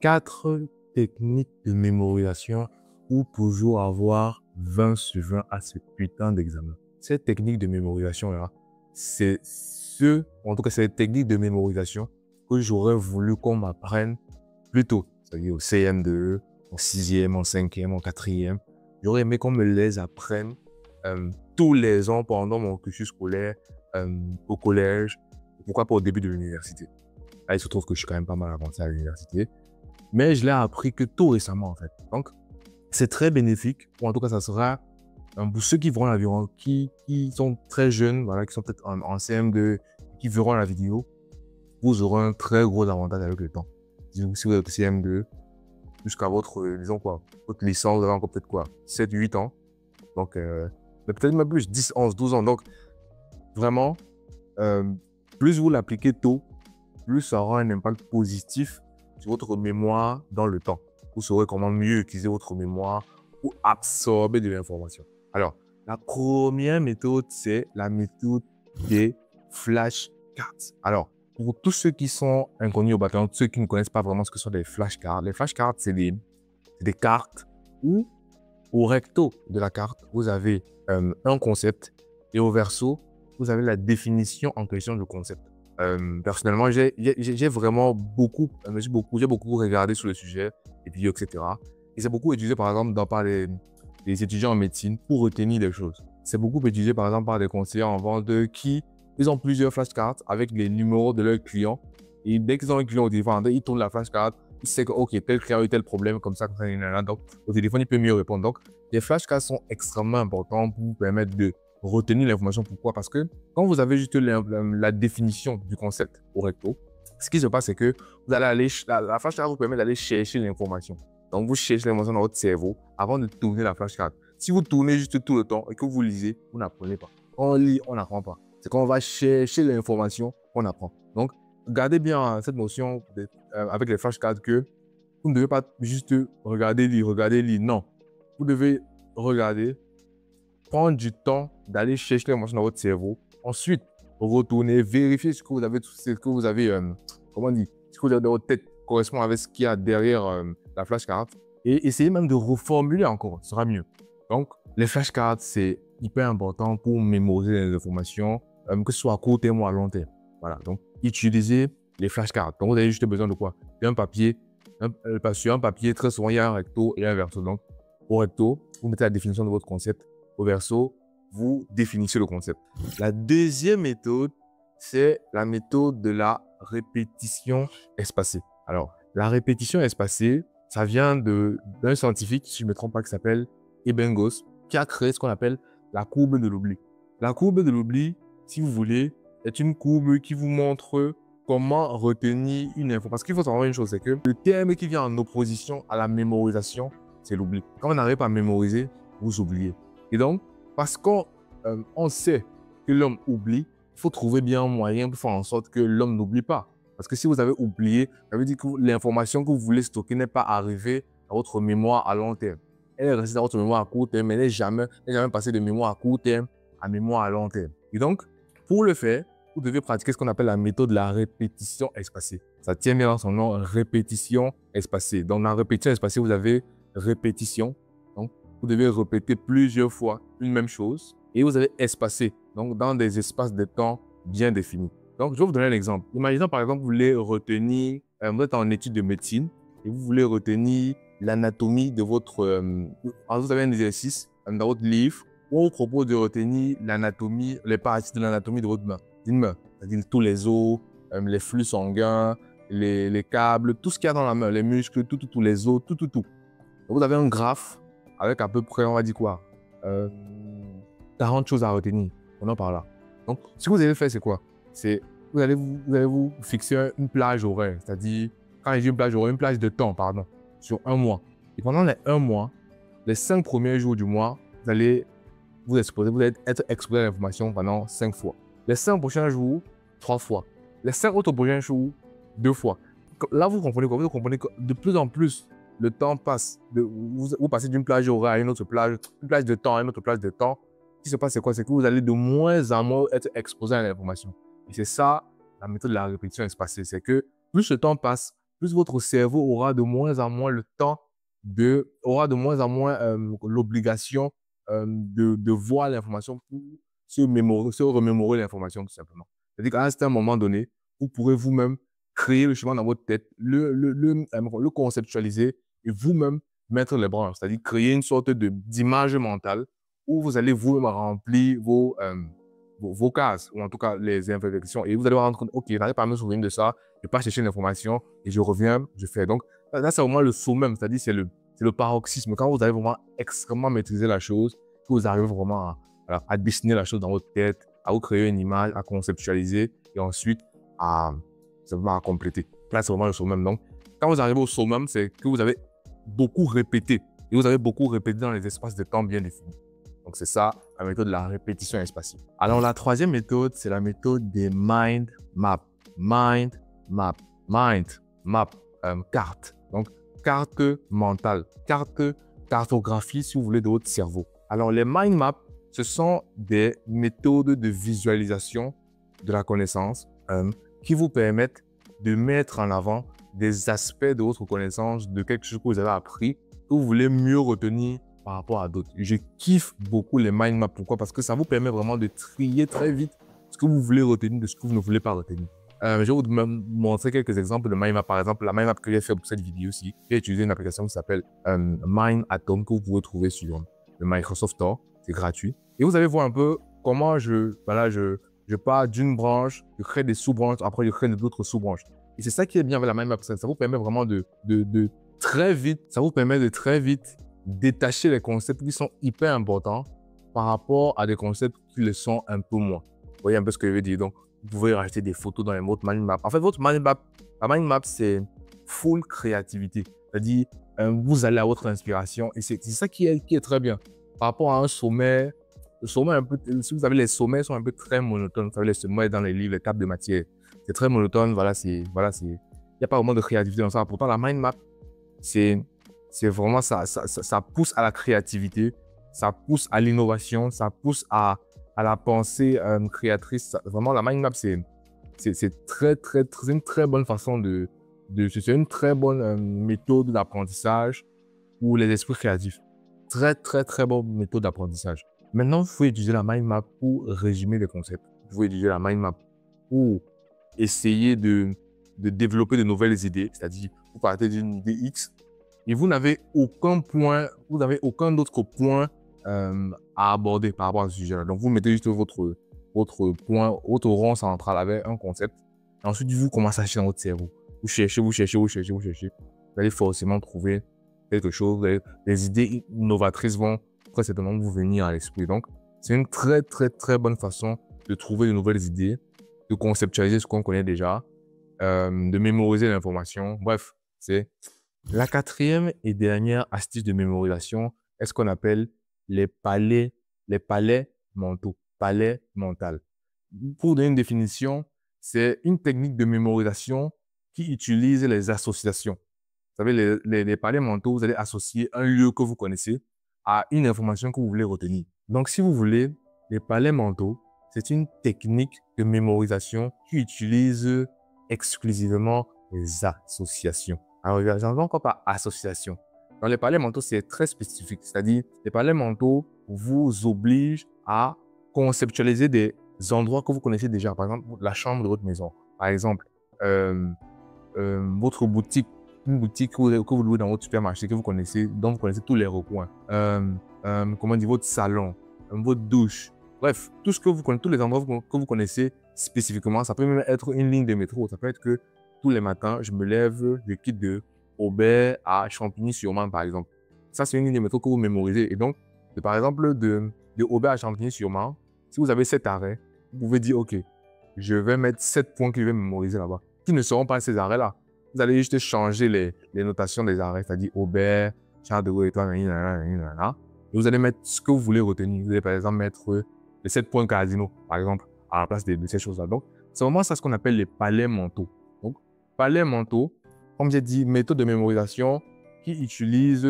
4 techniques de mémorisation pour toujours avoir 20 sur 20 à ce putain d'examen. Cette technique de mémorisation-là, en tout cas, c'est les techniques de mémorisation que j'aurais voulu qu'on m'apprenne plus tôt. C'est-à-dire au CM2, en 6e, en 5e, en 4e. J'aurais aimé qu'on me les apprenne tous les ans pendant mon cursus scolaire, au collège, pourquoi pas au début de l'université. Là, il se trouve que je suis quand même pas mal avancé à l'université. Mais je l'ai appris que tout récemment, en fait. Donc, c'est très bénéfique, ou en tout cas, ça sera pour ceux qui verront la vidéo, qui sont très jeunes, voilà, qui sont peut-être en CM2, qui verront la vidéo, vous aurez un très gros avantage avec le temps. Si vous êtes CM2, jusqu'à votre, disons quoi, votre licence, vous avez encore peut-être quoi, 7, 8 ans. Donc, mais peut-être même plus, 10, 11, 12 ans. Donc, vraiment, plus vous l'appliquez tôt, plus ça aura un impact positif sur votre mémoire dans le temps. Vous saurez comment mieux utiliser votre mémoire pour absorber de l'information. Alors, la première méthode, c'est la méthode des flashcards. Alors, pour tous ceux qui sont inconnus au bataillon, ceux qui ne connaissent pas vraiment ce que sont les flashcards, c'est des cartes où, au recto de la carte, vous avez un concept et au verso, vous avez la définition en question du concept. Personnellement, j'ai vraiment j'ai beaucoup regardé sur le sujet, et puis etc. Et c'est beaucoup utilisé par exemple par les étudiants en médecine pour retenir des choses. C'est beaucoup utilisé par exemple par des conseillers en vente qui ils ont plusieurs flashcards avec les numéros de leurs clients. Et dès qu'ils ont un client au téléphone, ils tournent la flashcard, ils savent que ok, tel client a eu tel problème, comme ça, donc au téléphone, il peut mieux répondre. Donc, les flashcards sont extrêmement importants pour vous permettre de retenir l'information. Pourquoi? Parce que quand vous avez juste la définition du concept au recto, ce qui se passe, c'est que vous allez aller, la flashcard vous permet d'aller chercher l'information. Donc, vous cherchez l'information dans votre cerveau avant de tourner la flashcard. Si vous tournez juste tout le temps et que vous lisez, vous n'apprenez pas. Quand on lit, on n'apprend pas. C'est quand on va chercher l'information qu'on apprend. Donc, gardez bien cette notion avec les flashcards que vous ne devez pas juste regarder, lire. Non. Vous devez regarder, prendre du temps d'aller chercher l'information dans votre cerveau. Ensuite, retourner, vérifier ce que vous avez, comment on dit, ce que vous avez dans votre tête correspond avec ce qu'il y a derrière la flashcard. Et essayez même de reformuler encore, ce sera mieux. Donc, les flashcards, c'est hyper important pour mémoriser les informations, que ce soit à court terme ou à long terme. Voilà, donc utilisez les flashcards. Donc, vous avez juste besoin de quoi? D'un papier. Sur un papier, très souvent, il y a un recto et un verso. Donc, au recto, vous mettez la définition de votre concept. Au verso, vous définissez le concept. La deuxième méthode, c'est la méthode de la répétition espacée. Alors, la répétition espacée, ça vient d'un scientifique, si je ne me trompe pas, qui s'appelle Ebbinghaus, qui a créé ce qu'on appelle la courbe de l'oubli. La courbe de l'oubli, si vous voulez, est une courbe qui vous montre comment retenir une info. Parce qu'il faut savoir une chose, c'est que le terme qui vient en opposition à la mémorisation, c'est l'oubli. Quand on n'arrive pas à mémoriser, vous oubliez. Et donc, parce qu'on sait que l'homme oublie, il faut trouver bien un moyen pour faire en sorte que l'homme n'oublie pas. Parce que si vous avez oublié, ça veut dire que l'information que vous voulez stocker n'est pas arrivée à votre mémoire à long terme. Elle est restée dans votre mémoire à court terme, mais elle n'est jamais passée de mémoire à court terme à mémoire à long terme. Et donc, pour le faire, vous devez pratiquer ce qu'on appelle la méthode de la répétition espacée. Ça tient bien dans son nom, répétition espacée. Dans la répétition espacée, vous avez répétition. Donc, vous devez répéter plusieurs fois une même chose et vous avez espacé, donc dans des espaces de temps bien définis. Donc, je vais vous donner un exemple. Imaginons par exemple, vous voulez retenir, vous êtes en étude de médecine et vous voulez retenir l'anatomie de votre... vous avez un exercice dans votre livre où on vous propose de retenir l'anatomie, les parties de l'anatomie de votre main. D'une main, c'est-à-dire tous les os, les flux sanguins, les câbles, tout ce qu'il y a dans la main, les muscles, tous les os, tout. Donc, vous avez un graphe avec à peu près, on va dire quoi, 40 choses à retenir. On en parle là. Donc, ce que vous allez faire, c'est quoi? C'est vous allez vous fixer une plage horaire, c'est-à-dire, quand je dis une plage horaire, une plage de temps, pardon, sur un mois. Et pendant les 1 mois, les 5 premiers jours du mois, vous allez être exposé à l'information pendant 5 fois. Les 5 prochains jours, 3 fois. Les 5 autres prochains jours, 2 fois. Là, vous comprenez quoi? Vous comprenez que de plus en plus, le temps passe. Vous passez d'une plage horaire à une autre plage, une plage de temps à une autre plage de temps. Ce qui se passe, c'est quoi? C'est que vous allez de moins en moins être exposé à l'information. Et c'est ça, la méthode de la répétition espacée. C'est que plus le temps passe, plus votre cerveau aura de moins en moins le temps aura de moins en moins l'obligation de voir l'information pour se remémorer l'information tout simplement. C'est-à-dire qu'à un certain moment donné, vous pourrez vous-même créer le chemin dans votre tête, le conceptualiser et vous-même mettre les branches, c'est-à-dire créer une sorte d'image mentale où vous allez vous-même remplir vos cases, ou en tout cas les imperfections. Et vous allez vous rendre compte, OK, je n'arrive pas à me souvenir de ça, je vais pas chercher l'information et je reviens, je fais. Donc, là, c'est vraiment le sommet, c'est-à-dire c'est le paroxysme. Quand vous avez vraiment extrêmement maîtrisé la chose, que vous arrivez vraiment à dessiner la chose dans votre tête, à vous créer une image, à conceptualiser et ensuite simplement à compléter. Là, c'est vraiment le sommet. Donc, quand vous arrivez au sommet, c'est que vous avez beaucoup répété. Et vous avez beaucoup répété dans les espaces de temps bien définis. Donc, c'est ça, la méthode de la répétition espaciée. Alors, la troisième méthode, c'est la méthode des mind maps. Mind map. Mind map. Carte. Donc, carte mentale. Cartographie, si vous voulez, de votre cerveau. Alors, les mind maps, ce sont des méthodes de visualisation de la connaissance qui vous permettent de mettre en avant des aspects de votre connaissance, de quelque chose que vous avez appris, que vous voulez mieux retenir par rapport à d'autres. Je kiffe beaucoup les mind maps. Pourquoi? Parce que ça vous permet vraiment de trier très vite ce que vous voulez retenir de ce que vous ne voulez pas retenir. Je vais vous montrer quelques exemples de mind map. Par exemple, la mind map que j'ai fait pour cette vidéo-ci, j'ai utilisé une application qui s'appelle Mind Atom que vous pouvez trouver sur le Microsoft Store. C'est gratuit. Et vous allez voir un peu comment je pars d'une branche, je crée des sous-branches, après je crée d'autres sous-branches. Et c'est ça qui est bien avec la mind map. Ça vous permet vraiment de très vite, ça vous permet de très vite détacher les concepts qui sont hyper importants par rapport à des concepts qui le sont un peu moins. Vous voyez un peu ce que je veux dire? Donc, vous pouvez rajouter des photos dans votre mind map. En fait, votre mind map, la mind map, c'est full créativité. C'est-à-dire, vous allez à votre inspiration et c'est ça qui est très bien. Par rapport à un sommet, le sommet un peu, si vous savez, les sommets sont un peu très monotones. Vous savez, les sommets dans les livres, les tables de matière, c'est très monotone. Voilà, il n'y a pas vraiment de créativité dans ça. Pourtant, la mind map, c'est vraiment ça pousse à la créativité, ça pousse à l'innovation, ça pousse à la pensée créatrice. Vraiment, la mind map, c'est une très bonne façon c'est une très bonne méthode d'apprentissage pour les esprits créatifs. Très bonne méthode d'apprentissage. Maintenant, vous pouvez utiliser la mind map pour résumer les concepts. Vous pouvez utiliser la mind map pour essayer de développer de nouvelles idées, c'est-à-dire vous partez d'une idée X et vous n'avez aucun autre point à aborder par rapport à ce sujet-là. Donc, vous mettez juste votre rond central avec un concept. Et ensuite, vous commencez à chercher dans votre cerveau. Vous cherchez. Vous allez forcément trouver quelque chose. Les idées novatrices vont très certainement vous venir à l'esprit. Donc, c'est une très bonne façon de trouver de nouvelles idées, de conceptualiser ce qu'on connaît déjà, de mémoriser l'information. Bref, c'est la quatrième et dernière astuce de mémorisation est ce qu'on appelle les palais mentaux, palais mental. Pour donner une définition, c'est une technique de mémorisation qui utilise les associations. Vous savez, les palais mentaux, vous allez associer un lieu que vous connaissez à une information que vous voulez retenir. Donc, si vous voulez, les palais mentaux, c'est une technique de mémorisation qui utilise exclusivement les associations. Alors, j'entends encore par association. Dans les palais mentaux, c'est très spécifique. C'est-à-dire, les palais mentaux vous obligent à conceptualiser des endroits que vous connaissez déjà. Par exemple, la chambre de votre maison. Par exemple, votre boutique, une boutique que vous louez dans votre supermarché, que vous connaissez, dont vous connaissez tous les recoins. Comment dire, votre salon, votre douche. Bref, tout ce que vous connaissez, tous les endroits que vous connaissez spécifiquement. Ça peut même être une ligne de métro. Ça peut être que tous les matins, je me lève, je quitte de Aubert à Champigny-sur-Marne, par exemple. Ça, c'est une ligne de métro que vous mémorisez. Et donc, par exemple, de Aubert à Champigny-sur-Marne, si vous avez 7 arrêts, vous pouvez dire, OK, je vais mettre 7 points que je vais mémoriser là-bas, qui ne seront pas ces arrêts-là. Vous allez juste changer les notations des arrêts, c'est-à-dire Aubert, Charles de Gaulle, et vous allez mettre ce que vous voulez retenir. Vous allez, par exemple, mettre les 7 points Casino, par exemple, à la place de ces choses-là. Donc, c'est vraiment ça ce qu'on appelle les palais mentaux. Donc, palais mentaux, comme j'ai dit, méthode de mémorisation qui utilise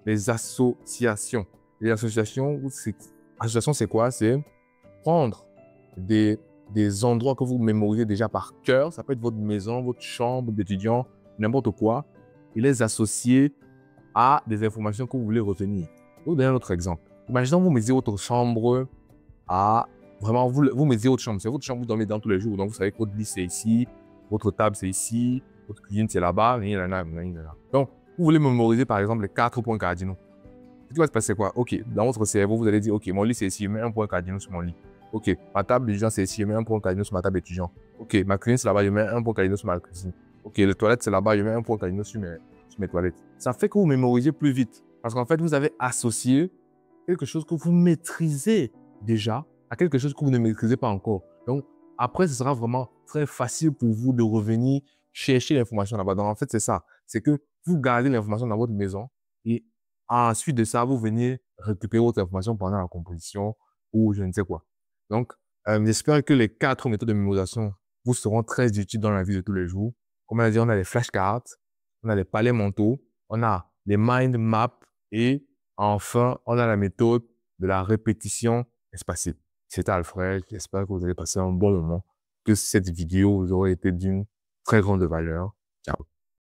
les associations. Les associations, c'est quoi? C'est prendre des endroits que vous mémorisez déjà par cœur. Ça peut être votre maison, votre chambre d'étudiant, n'importe quoi et les associer à des informations que vous voulez retenir. Je vais vous donner un autre exemple. Imaginons que vous mettez votre chambre à... Vraiment, vous mettez votre chambre. C'est votre chambre, vous dormez dans tous les jours. Donc, vous savez que votre lit, c'est ici, votre table, c'est ici, votre cuisine, c'est là-bas. Donc, vous voulez mémoriser, par exemple, les 4 points cardinaux. Ce qui va se passer quoi? OK, dans votre cerveau, vous allez dire, OK, mon lit, c'est ici, je mets un point cardinal sur mon lit. OK, ma table étudiant, c'est ici, je mets un point cardinal sur ma table étudiant. OK, ma cuisine, c'est là-bas, je mets un point cardinal sur ma cuisine. OK, les toilettes, c'est là-bas, je mets un point cardinal sur mes toilettes. Ça fait que vous mémorisez plus vite. Parce qu'en fait, vous avez associé quelque chose que vous maîtrisez déjà à quelque chose que vous ne maîtrisez pas encore. Donc, après, ce sera vraiment très facile pour vous de revenir chercher l'information là-bas. Donc, en fait, c'est ça. C'est que vous gardez l'information dans votre maison et ensuite de ça, vous venez récupérer votre information pendant la composition ou je ne sais quoi. Donc, j'espère que les 4 méthodes de mémorisation vous seront très utiles dans la vie de tous les jours. Comme on a dit, on a les flashcards, on a les palais mentaux, on a les mind maps et enfin, on a la méthode de la répétition espacée. C'était Alfred, j'espère que vous avez passé un bon moment, que cette vidéo vous aura été d'une très grande valeur. Ciao.